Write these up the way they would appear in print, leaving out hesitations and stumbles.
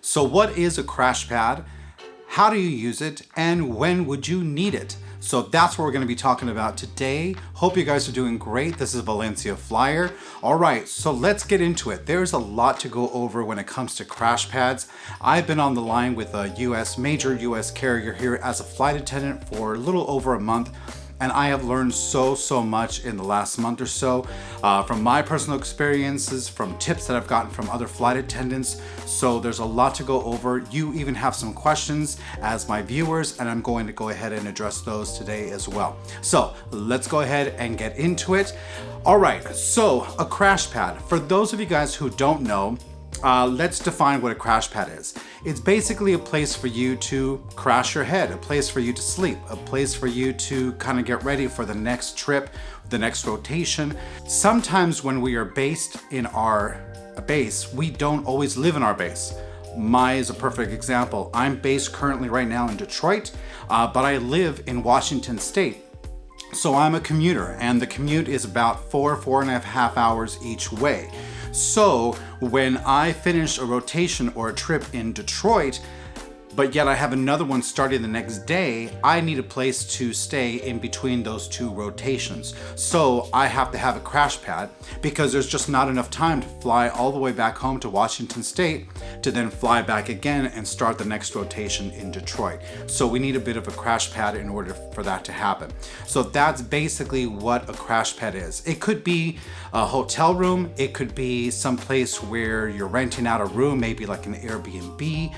So what is a crash pad? How do you use it? And when would you need it? So that's what we're going to be talking about today. Hope you guys are doing great. This is Valencia Flyer. All right, so let's get into it. There's a lot to go over when it comes to crash pads. I've been on the line with a major US carrier here as a flight attendant for a little over a month. And I have learned so much in the last month or so from my personal experiences, from tips that I've gotten from other flight attendants. So there's a lot to go over. You even have some questions as my viewers, and I'm going to go ahead and address those today as well. So let's go ahead and get into it. All right, so a crash pad. For those of you guys who don't know, let's define what a crash pad is. It's basically a place for you to crash your head, a place for you to sleep, a place for you to kind of get ready for the next trip, the next rotation. Sometimes when we are based in our base, we don't always live in our base. My is a perfect example. I'm based currently right now in Detroit, but I live in Washington State. So I'm a commuter, and the commute is about 4.5 hours each way. So when I finish a rotation or a trip in Detroit, but yet I have another one starting the next day, I need a place to stay in between those two rotations. So I have to have a crash pad because there's just not enough time to fly all the way back home to Washington State to then fly back again and start the next rotation in Detroit. So we need a bit of a crash pad in order for that to happen. So that's basically what a crash pad is. It could be a hotel room. It could be some place where you're renting out a room, maybe like an Airbnb.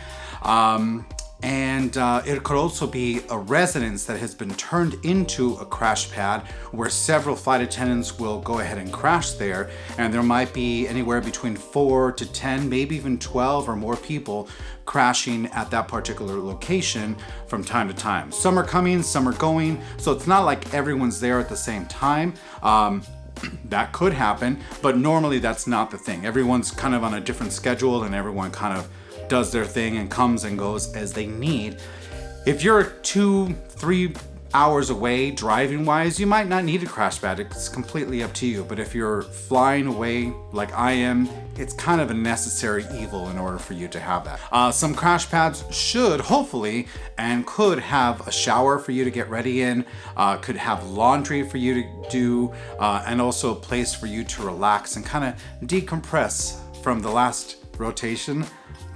It could also be a residence that has been turned into a crash pad where several flight attendants will go ahead and crash there, and there might be anywhere between 4 to 10, maybe even 12 or more people crashing at that particular location from time to time. Some are coming, some are going, so it's not like everyone's there at the same time. That could happen, but normally that's not the thing. Everyone's kind of on a different schedule, and everyone kind of does their thing and comes and goes as they need. If you're 2-3 hours away driving wise, you might not need a crash pad. It's completely up to you. But if you're flying away like I am, it's kind of a necessary evil in order for you to have that. Some crash pads should hopefully and could have a shower for you to get ready in, could have laundry for you to do, and also a place for you to relax and kind of decompress from the last rotation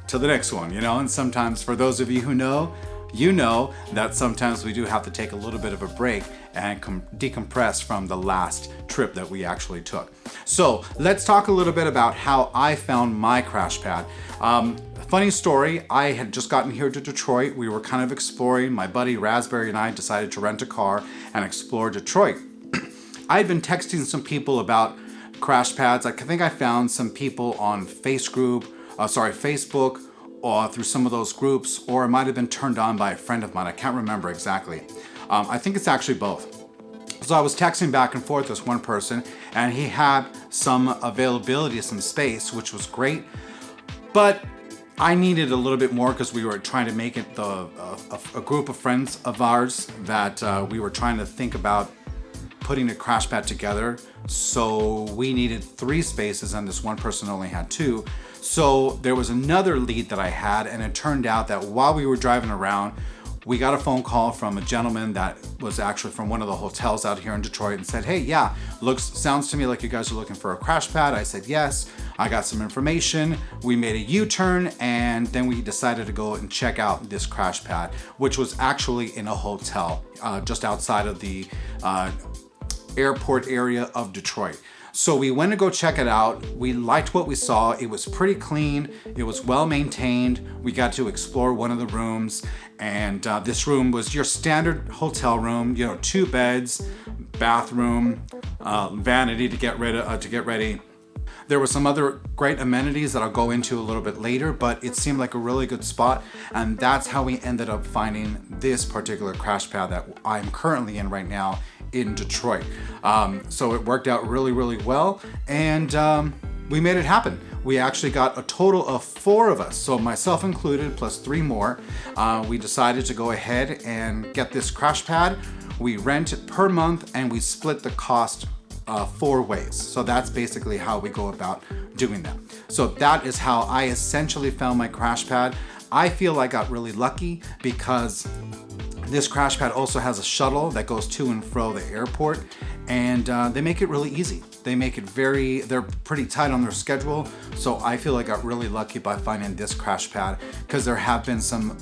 to the next one, you know. And sometimes, for those of you who know, you know that sometimes we do have to take a little bit of a break and decompress from the last trip that we actually took. So let's talk a little bit about how I found my crash pad. Funny story, I had just gotten here to Detroit. We were kind of exploring. My buddy Raspberry and I decided to rent a car and explore Detroit. I had been texting some people about crash pads. I think I found some people on Facebook, or through some of those groups, or it might have been turned on by a friend of mine. I can't remember exactly. I think it's actually both. So I was texting back and forth with one person, and he had some availability, some space, which was great. But I needed a little bit more because we were trying to make it a group of friends of ours that we were trying to think about putting a crash pad together. So we needed 3 spaces, and this one person only had 2. So there was another lead that I had, and it turned out that while we were driving around, we got a phone call from a gentleman that was actually from one of the hotels out here in Detroit and said, hey, yeah, sounds to me like you guys are looking for a crash pad. I said, yes. I got some information. We made a U-turn, and then we decided to go and check out this crash pad, which was actually in a hotel just outside of the airport area of Detroit. So we went to go check it out. We liked what we saw. It was pretty clean. It was well maintained. We got to explore one of the rooms, and this room was your standard hotel room. You know, 2 beds, bathroom, vanity to get ready. There were some other great amenities that I'll go into a little bit later, but it seemed like a really good spot, and that's how we ended up finding this particular crash pad that I'm currently in right now in Detroit. So it worked out really well, and we made it happen. We actually got a total of 4 of us, so myself included, plus 3 more. We decided to go ahead and get this crash pad. We rent it per month, and we split the cost 4 ways. So that's basically how we go about doing that. So that is how I essentially found my crash pad. I feel I got really lucky because this crash pad also has a shuttle that goes to and fro the airport, and they make it really easy. They make it they're pretty tight on their schedule. So I feel I got really lucky by finding this crash pad, because there have been some,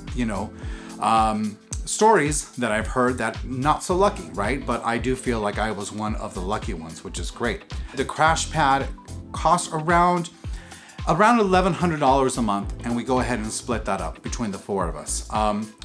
stories that I've heard that not so lucky, right? But I do feel like I was one of the lucky ones, which is great. The crash pad costs around $1,100 a month, and we go ahead and split that up between the 4 of us.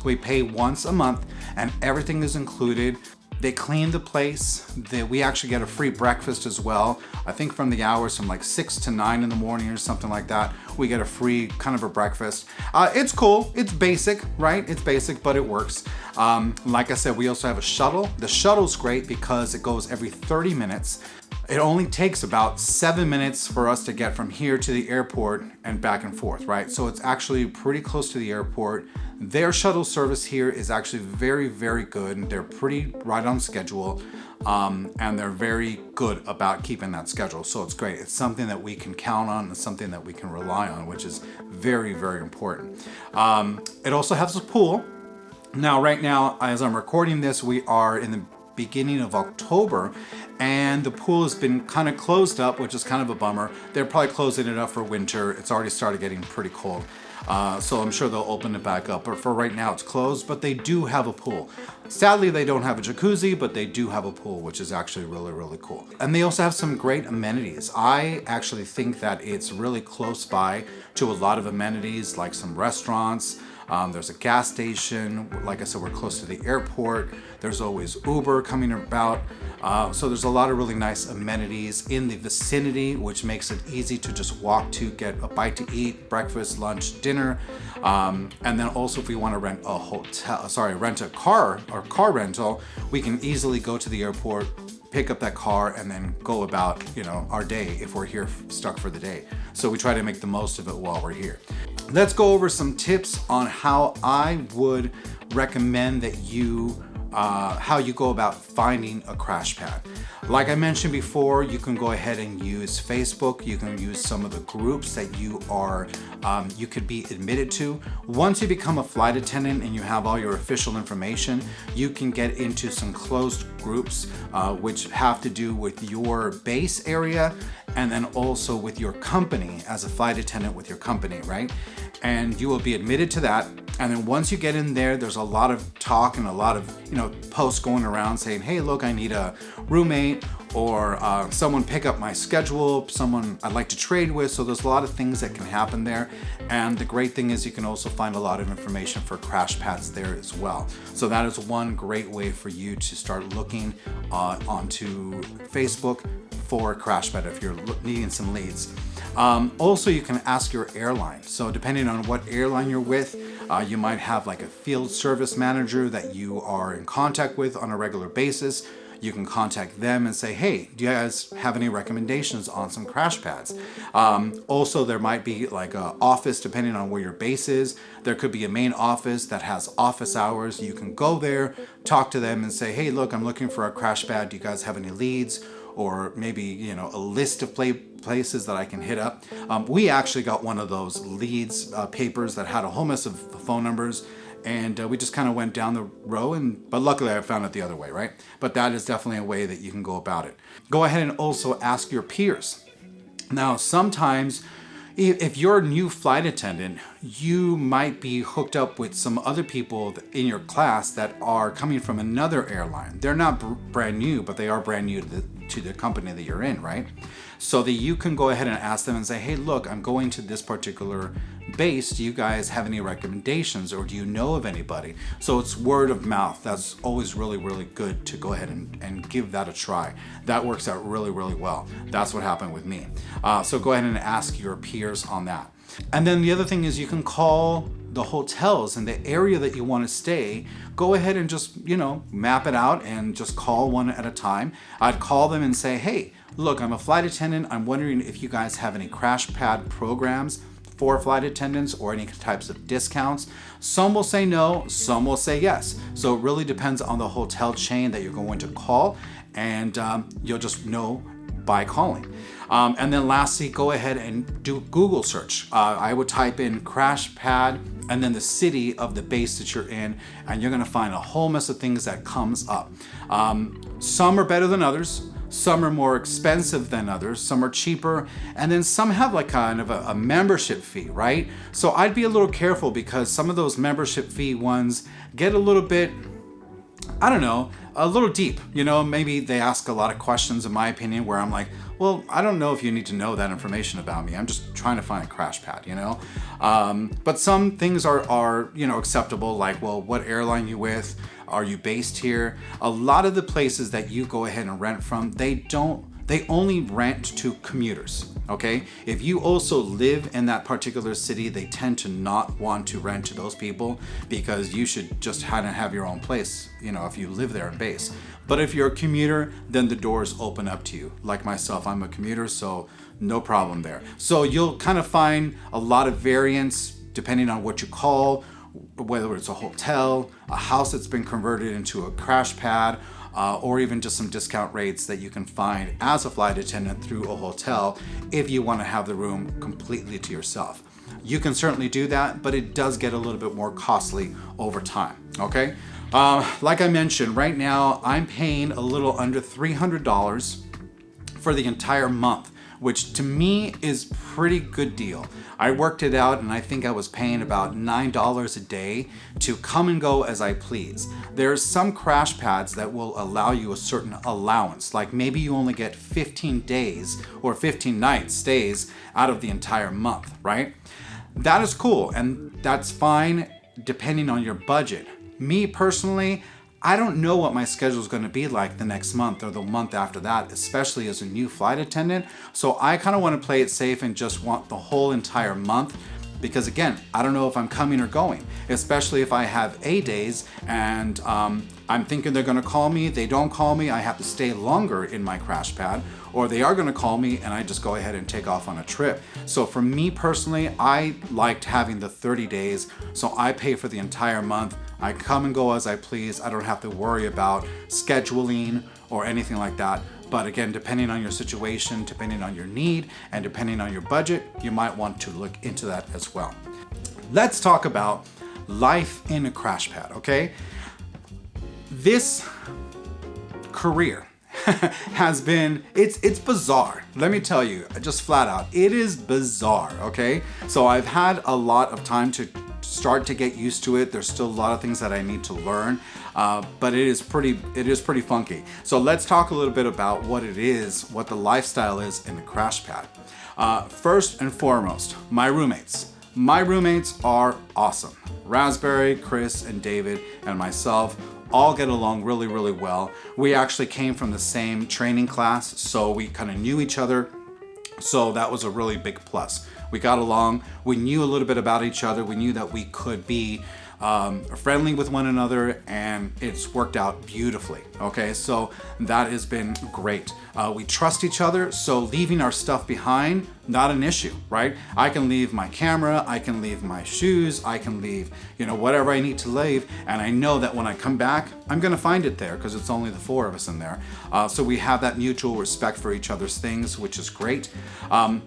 We pay once a month, and everything is included. They clean the place. We actually get a free breakfast as well. I think from the hours from like 6 to 9 in the morning or something like that, we get a free kind of a breakfast. It's cool. It's basic, right? It's basic, but it works. Like I said, we also have a shuttle. The shuttle's great because it goes every 30 minutes. It only takes about 7 minutes for us to get from here to the airport and back and forth, right? So it's actually pretty close to the airport. Their shuttle service here is actually very, very good. They're pretty right on schedule, and they're very good about keeping that schedule. So it's great. It's something that we can count on and something that we can rely on, which is very, very important. It also has a pool. Now, right now, as I'm recording this, we are in the beginning of October, and the pool has been kind of closed up, which is kind of a bummer. They're probably closing it up for winter. It's already started getting pretty cold. So I'm sure they'll open it back up, but for right now it's closed, but they do have a pool. Sadly, they don't have a jacuzzi, but they do have a pool, which is actually really, really cool. And they also have some great amenities. I actually think that it's really close by to a lot of amenities, like some restaurants. There's a gas station. Like I said, we're close to the airport. There's always Uber coming about. So there's a lot of really nice amenities in the vicinity, which makes it easy to just walk to get a bite to eat, breakfast, lunch, dinner. And then also if we want to rent a car or car rental, we can easily go to the airport, pick up that car, and then go about, our day if we're here stuck for the day. So we try to make the most of it while we're here. Let's go over some tips on how I would recommend that how you go about finding a crash pad. Like I mentioned before, you can go ahead and use Facebook. You can use some of the groups that you could be admitted to. Once you become a flight attendant and you have all your official information, you can get into some closed groups, which have to do with your base area and then also with your company as a flight attendant with your company, right? And you will be admitted to that. And then once you get in there, there's a lot of talk and a lot of posts going around saying, hey, look, I need a roommate, or someone pick up my schedule, someone I'd like to trade with. So there's a lot of things that can happen there. And the great thing is you can also find a lot of information for crash pads there as well. So that is one great way for you to start looking onto Facebook for a crash pad if you're needing some leads. Also, you can ask your airline. So depending on what airline you're with, you might have like a field service manager that you are in contact with on a regular basis. You can contact them and say, hey, do you guys have any recommendations on some crash pads? Also, there might be like an office, depending on where your base is. There could be a main office that has office hours. You can go there, talk to them and say, hey, look, I'm looking for a crash pad. Do you guys have any leads? Or maybe, a list of places that I can hit up. We actually got one of those leads papers that had a whole mess of phone numbers, and we just kind of went down the row, but luckily I found it the other way, right? But that is definitely a way that you can go about it. Go ahead and also ask your peers. Now, sometimes if you're a new flight attendant, you might be hooked up with some other people in your class that are coming from another airline. They're not brand new, but they are brand new to the company that you're in, right? So that you can go ahead and ask them and say, hey, look, I'm going to this particular base. Do you guys have any recommendations, or do you know of anybody? So it's word of mouth. That's always really, really good to go ahead and give that a try. That works out really, really well. That's what happened with me. So go ahead and ask your peers on that. And then the other thing is you can call the hotels in the area that you want to stay. Go ahead and just, map it out and just call one at a time. I'd call them and say, hey, look, I'm a flight attendant. I'm wondering if you guys have any crash pad programs for flight attendants or any types of discounts. Some will say no, some will say yes. So it really depends on the hotel chain that you're going to call and you'll just know by calling. And then lastly, go ahead and do Google search. I would type in crash pad and then the city of the base that you're in, and you're gonna find a whole mess of things that comes up. Some are better than others. Some are more expensive than others, some are cheaper, and then some have like kind of a membership fee, right? So I'd be a little careful because some of those membership fee ones get a little bit, I don't know, a little deep. You know, maybe they ask a lot of questions, in my opinion, where I'm like, well, I don't know if you need to know that information about me. I'm just trying to find a crash pad, you know? But some things are you know, acceptable, like, well, what airline you with? Are you based here? A lot of the places that you go ahead and rent from, they only rent to commuters, okay? If you also live in that particular city, they tend to not want to rent to those people because you should just have your own place, you know, if you live there and base. But if you're a commuter, then the doors open up to you. Like myself, I'm a commuter, so no problem there. So you'll kind of find a lot of variance depending on what you call, whether it's a hotel, a house that's been converted into a crash pad, or even just some discount rates that you can find as a flight attendant through a hotel if you want to have the room completely to yourself. You can certainly do that, but it does get a little bit more costly over time, okay? Like I mentioned, right now I'm paying a little under $300 for the entire month, which to me is pretty good deal. I worked it out and I think I was paying about $9 a day to come and go as I please. There's some crash pads that will allow you a certain allowance, like maybe you only get 15 days or 15 nights stays out of the entire month, right? That is cool and that's fine depending on your budget. Me personally, I don't know what my schedule is going to be like the next month or the month after that, especially as a new flight attendant. So I kind of want to play it safe and just want the whole entire month because again, I don't know if I'm coming or going, especially if I have A days and I'm thinking they're going to call me, they don't call me, I have to stay longer in my crash pad, or they are going to call me and I just go ahead and take off on a trip. So for me personally, I liked having the 30 days, so I pay for the entire month. I come and go as I please. I don't have to worry about scheduling or anything like that. But again, depending on your situation, depending on your need, and depending on your budget, you might want to look into that as well. Let's talk about life in a crash pad, okay? This career has been, it's bizarre. Let me tell you, just flat out, it is bizarre, okay? So I've had a lot of time to start to get used to it. There's still a lot of things that I need to learn, but it is pretty funky. So let's talk a little bit about what it is, what the lifestyle is in the crash pad. First and foremost, my roommates. My roommates are awesome. Raspberry, Chris, and David, and myself all get along really, really well. We actually came from the same training class, so we kind of knew each other. So that was a really big plus. We got along, we knew a little bit about each other, we knew that we could be friendly with one another, and it's worked out beautifully, okay? So that has been great. We trust each other, so leaving our stuff behind, not an issue, right? I can leave my camera, I can leave my shoes, I can leave, you know, whatever I need to leave, and I know that when I come back, I'm gonna find it there because it's only the four of us in there. So we have that mutual respect for each other's things, which is great.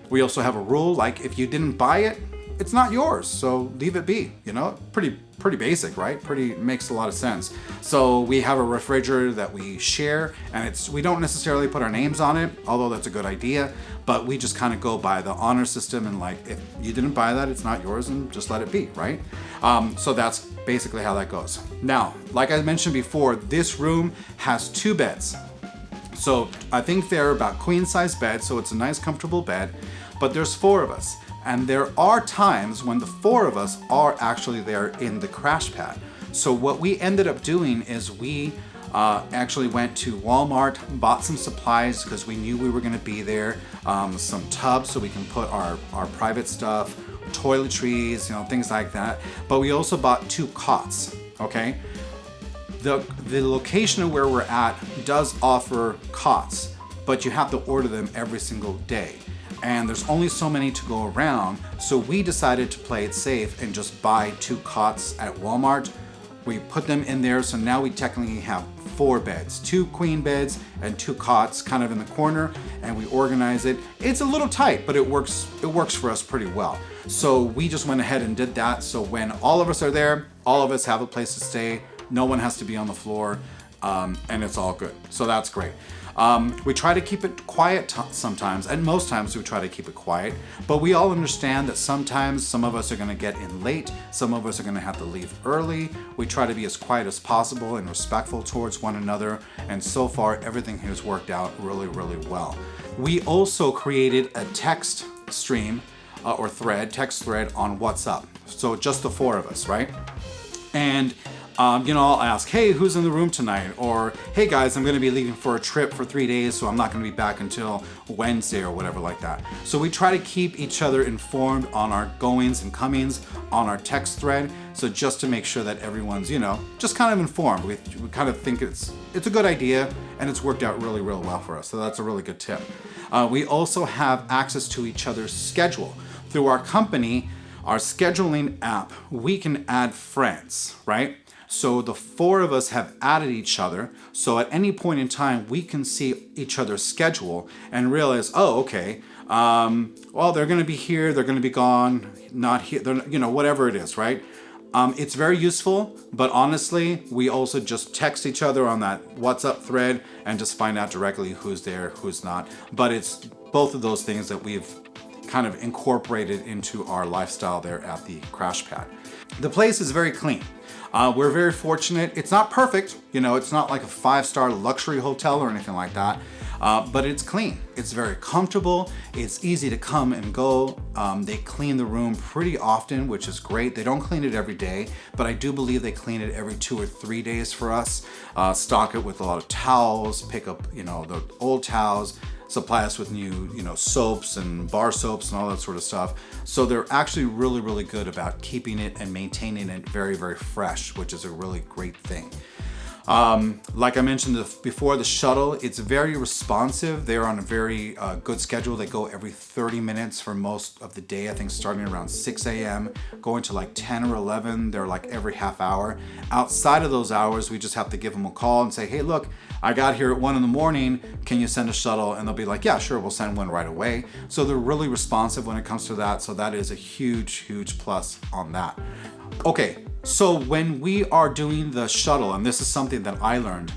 We also have a rule, like if you didn't buy it, it's not yours, so leave it be, you know? Pretty basic, right? Makes a lot of sense. So we have a refrigerator that we share, and we don't necessarily put our names on it, although that's a good idea, but we just kind of go by the honor system and like, if you didn't buy that, it's not yours and just let it be, right? So that's basically how that goes. Now, like I mentioned before, this room has 2 beds. So I think they're about queen size beds, so it's a nice comfortable bed, but there's 4 of us. And there are times when the 4 of us are actually there in the crash pad. So what we ended up doing is we actually went to Walmart, bought some supplies because we knew we were gonna be there, some tubs so we can put our private stuff, toiletries, you know, things like that. But we also bought 2 cots, okay? The location of where we're at does offer cots, but you have to order them every single day. And there's only so many to go around, so we decided to play it safe and just buy 2 cots at Walmart. We put them in there, so now we technically have 4 beds, 2 queen beds and 2 cots kind of in the corner, and we organize it. It's a little tight, but it works for us pretty well. So we just went ahead and did that. So when all of us are there, all of us have a place to stay. No one has to be on the floor, and it's all good. So that's great. We try to keep it quiet sometimes, and most times we try to keep it quiet, but we all understand that sometimes some of us are going to get in late, some of us are going to have to leave early. We try to be as quiet as possible and respectful towards one another, and so far everything has worked out really, really well. We also created a text stream or text thread on WhatsApp. So just the 4 of us, right? And I'll ask, hey, who's in the room tonight? Or, hey guys, I'm gonna be leaving for a trip for 3 days, so I'm not gonna be back until Wednesday or whatever like that. So we try to keep each other informed on our goings and comings on our text thread. So just to make sure that everyone's, just kind of informed. We kind of think it's a good idea, and it's worked out really, real well for us. So that's a really good tip. We also have access to each other's schedule. Through our company, our scheduling app, we can add friends, right? So the 4 of us have added each other. So at any point in time, we can see each other's schedule and realize, oh, okay, well, they're going to be here, they're going to be gone, not here, whatever it is, right? It's very useful, but honestly, we also just text each other on that WhatsApp thread and just find out directly who's there, who's not. But it's both of those things that we've kind of incorporated into our lifestyle there at the crash pad. The place is very clean. We're very fortunate. It's not perfect, it's not like a 5-star luxury hotel or anything like that, but it's clean. It's very comfortable. It's easy to come and go. They clean the room pretty often, which is great. They don't clean it every day, but I do believe they clean it every 2 or 3 days for us. Stock it with a lot of towels, pick up, the old towels, supply us with new, soaps and bar soaps and all that sort of stuff. So they're actually really, really good about keeping it and maintaining it very, very fresh, which is a really great thing. Like I mentioned before, the shuttle, it's very responsive. They're on a very good schedule. They go every 30 minutes for most of the day, I think starting around 6 a.m., going to like 10 or 11. They're like every half hour. Outside of those hours, we just have to give them a call and say, hey, look, I got here at 1 in the morning. Can you send a shuttle? And they'll be like, yeah, sure, we'll send one right away. So they're really responsive when it comes to that. So that is a huge, huge plus on that. Okay, so when we are doing the shuttle, and this is something that I learned,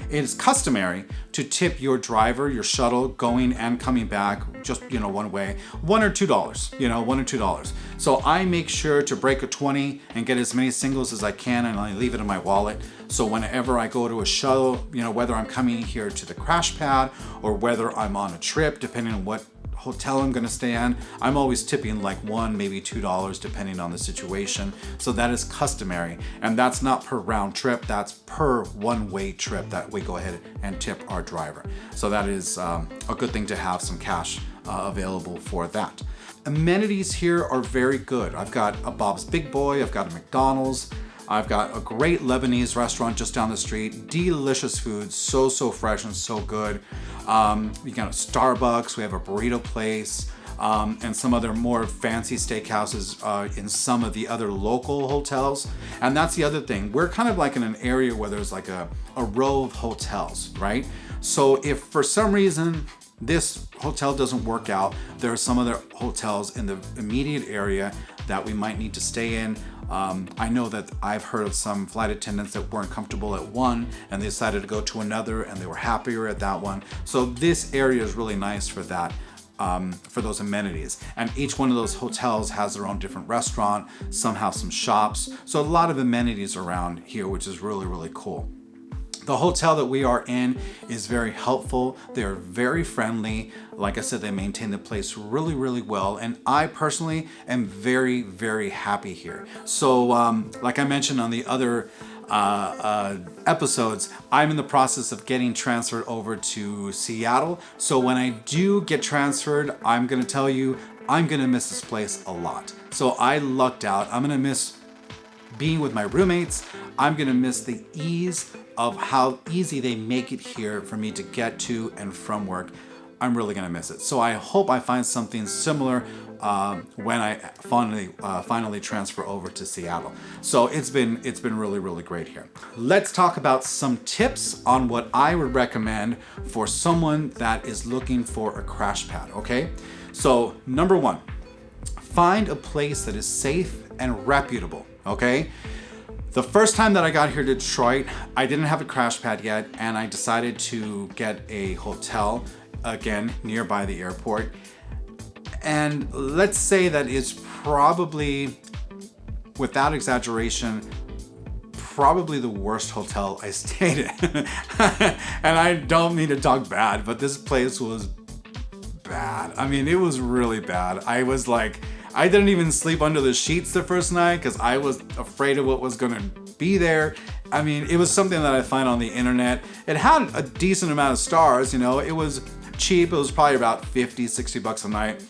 it is customary to tip your driver, your shuttle, going and coming back, just, one way, $1 or $2, $1 or $2. So I make sure to break a 20 and get as many singles as I can, and I leave it in my wallet. So whenever I go to a shuttle, whether I'm coming here to the crash pad or whether I'm on a trip, depending on what hotel I'm gonna stay in, I'm always tipping like $1, maybe $2, depending on the situation. So that is customary, and that's not per round trip, that's per one-way trip that we go ahead and tip our driver. So that is a good thing to have some cash available for that. Amenities here are very good. I've got a Bob's Big Boy, I've got a McDonald's, I've got a great Lebanese restaurant just down the street. Delicious food, so fresh and so good. We got a Starbucks, we have a burrito place, and some other more fancy steakhouses in some of the other local hotels. And that's the other thing. We're kind of like in an area where there's like a row of hotels, right? So if for some reason this hotel doesn't work out, there are some other hotels in the immediate area that we might need to stay in. I know that I've heard of some flight attendants that weren't comfortable at one and they decided to go to another and they were happier at that one. So this area is really nice for that, for those amenities. And each one of those hotels has their own different restaurant. Some have some shops. So a lot of amenities around here, which is really, really cool. The hotel that we are in is very helpful. They're very friendly. Like I said, they maintain the place really, really well. And I personally am very, very happy here. So like I mentioned on the other episodes, I'm in the process of getting transferred over to Seattle. So when I do get transferred, I'm gonna tell you, I'm gonna miss this place a lot. So I lucked out. I'm gonna miss being with my roommates. I'm gonna miss the ease of how easy they make it here for me to get to and from work. I'm really gonna miss it. So I hope I find something similar when I finally transfer over to Seattle. So it's been really, really great here. Let's talk about some tips on what I would recommend for someone that is looking for a crash pad, okay? So number one, find a place that is safe and reputable, okay? The first time that I got here to Detroit, I didn't have a crash pad yet, and I decided to get a hotel, again, nearby the airport. And let's say that it's probably, without exaggeration, probably the worst hotel I stayed in. And I don't mean to talk bad, but this place was bad. I mean, it was really bad. I didn't even sleep under the sheets the first night because I was afraid of what was gonna be there. I mean, it was something that I find on the internet. It had a decent amount of stars, you know, it was cheap. It was probably about 50, 60 bucks a night,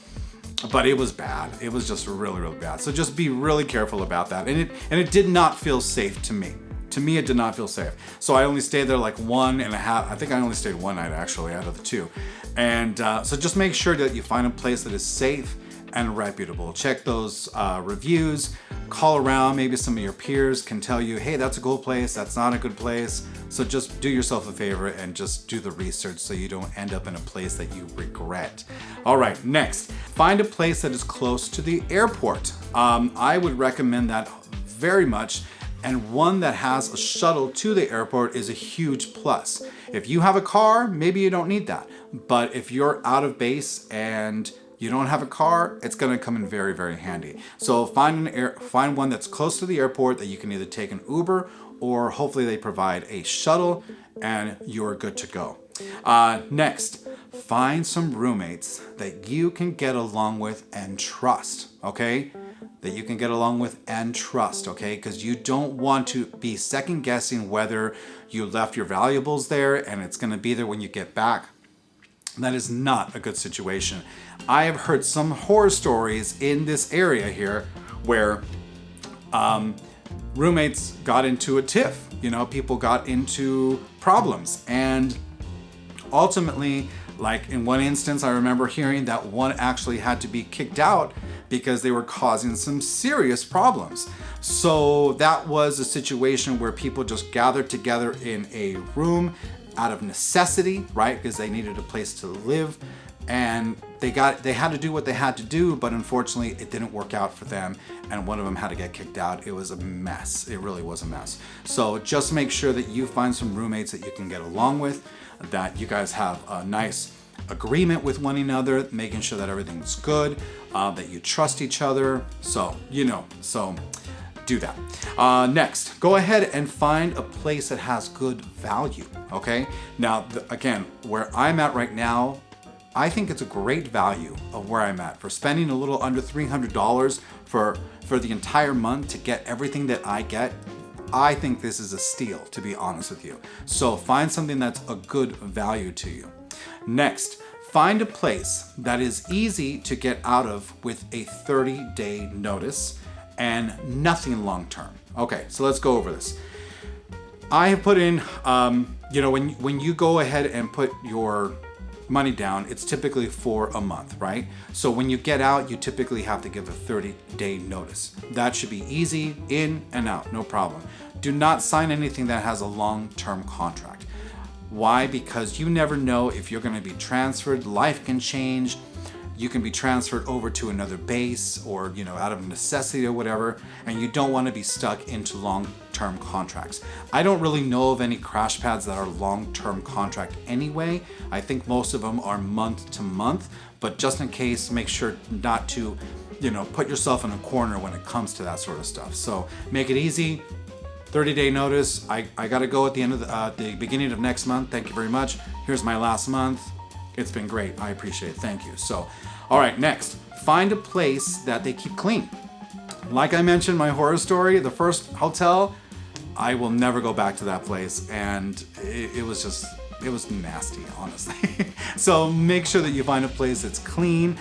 but it was bad. It was just really, really bad. So just be really careful about that. And it did not feel safe to me. To me, it did not feel safe. So I only stayed there like 1.5, I think I only stayed one night actually out of the two. And so just make sure that you find a place that is safe and reputable. Check those reviews, call around. Maybe some of your peers can tell you, hey, that's a good place, that's not a good place. So just do yourself a favor and just do the research so you don't end up in a place that you regret. All right, next, find a place that is close to the airport. I would recommend that very much. And one that has a shuttle to the airport is a huge plus. If you have a car, maybe you don't need that. But if you're out of base and you don't have a car, it's gonna come in very, very handy. So find one that's close to the airport that you can either take an Uber or hopefully they provide a shuttle and you're good to go. Next, find some roommates that you can get along with and trust, okay? That you can get along with and trust, okay? Because you don't want to be second guessing whether you left your valuables there and it's gonna be there when you get back. That is not a good situation. I have heard some horror stories in this area here where roommates got into a tiff. You know, people got into problems. And ultimately, like in one instance, I remember hearing that one actually had to be kicked out because they were causing some serious problems. So that was a situation where people just gathered together in a room out of necessity, right? Because they needed a place to live, and they had to do what they had to do, but unfortunately it didn't work out for them, and one of them had to get kicked out. It was a mess. It really was a mess. So just make sure that you find some roommates that you can get along with, that you guys have a nice agreement with one another, making sure that everything's good, that you trust each other. So, do that. Next, go ahead and find a place that has good value, okay? Now, again, where I'm at right now, I think it's a great value of where I'm at. For spending a little under $300 for the entire month to get everything that I get, I think this is a steal, to be honest with you. So find something that's a good value to you. Next, find a place that is easy to get out of with a 30-day notice and nothing long-term. Okay, so let's go over this. I have put in, when you go ahead and put your money down, it's typically for a month, right? So when you get out, you typically have to give a 30-day notice. That should be easy, in and out, no problem. Do not sign anything that has a long-term contract. Why? Because you never know if you're gonna be transferred, life can change, you can be transferred over to another base or, out of necessity or whatever, and you don't want to be stuck into long-term contracts. I don't really know of any crash pads that are long-term contract anyway. I think most of them are month to month, but just in case, make sure not to, put yourself in a corner when it comes to that sort of stuff. So make it easy. 30-day notice. I got to go at the end of the beginning of next month. Thank you very much. Here's my last month. It's been great. I appreciate it. Thank you. So, all right, next, find a place that they keep clean. Like I mentioned, my horror story, the first hotel, I will never go back to that place. And it was just it was nasty, honestly. So make sure that you find a place that's clean.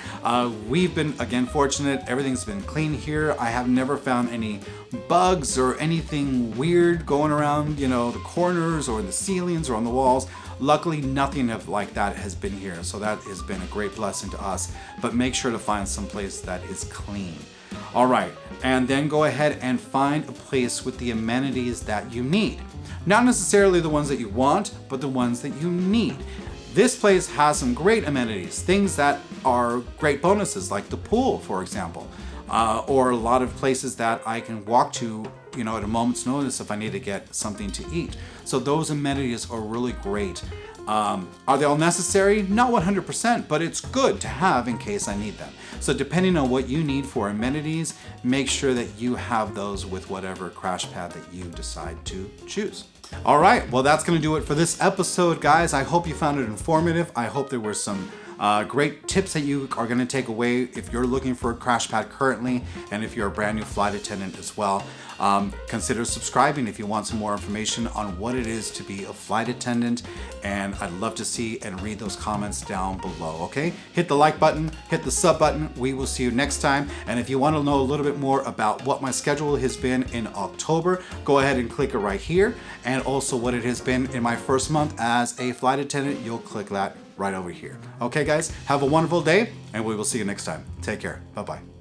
We've been, again, fortunate. Everything's been clean here. I have never found any bugs or anything weird going around, you know, the corners or the ceilings or on the walls. Luckily, nothing like that has been here. So that has been a great blessing to us. But make sure to find some place that is clean. All right, and then go ahead and find a place with the amenities that you need. Not necessarily the ones that you want, but the ones that you need. This place has some great amenities, things that are great bonuses, like the pool, for example, or a lot of places that I can walk to, you know, at a moment's notice if I need to get something to eat. So those amenities are really great. Are they all necessary? Not 100%, but it's good to have in case I need them. So depending on what you need for amenities, make sure that you have those with whatever crash pad that you decide to choose. All right, well, that's gonna do it for this episode, guys. I hope you found it informative. I hope there were some great tips that you are going to take away if you're looking for a crash pad currently, and if you're a brand new flight attendant as well. Consider subscribing if you want some more information on what it is to be a flight attendant, and I'd love to see and read those comments down below, okay? Hit the like button, hit the sub button. We will see you next time, and if you want to know a little bit more about what my schedule has been in October, go ahead and click it right here, and also what it has been in my first month as a flight attendant, you'll click that right over here. Okay, guys, have a wonderful day, and we will see you next time. Take care. Bye-bye.